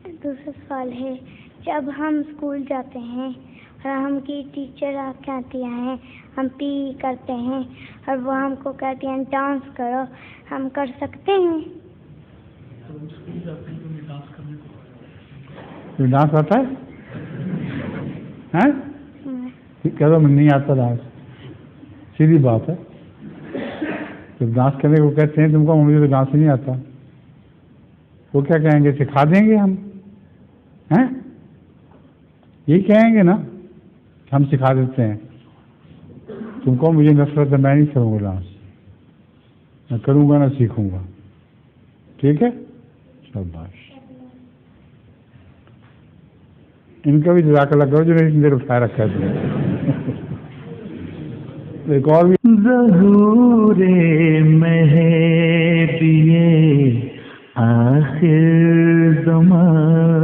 दूसरा सवाल है, जब हम स्कूल जाते हैं और हमकी टीचर कहती हैं हम पी करते हैं और वो हमको कहती हैं डांस करो, हम कर सकते हैं? तो डांस आता है? हैं? कह दो नहीं आता डांस, सीधी बात है। जब डांस करने को कहते हैं तुमको मुझे तो डांस नहीं आता, वो क्या कहेंगे, सिखा देंगे हम? हैं? यही कहेंगे ना, हम सिखा देते हैं तुमको, मुझे नफरत है, मैं नहीं करूँगा डांस, मैं करूँगा ना सीखूँगा। ठीक है, शाबाश। इनका भी जज़ाकल्लाह करो जो ने इतनी देर उठाए रखा है। एक और भी ज़हूरे महबिये आखिर ज़मान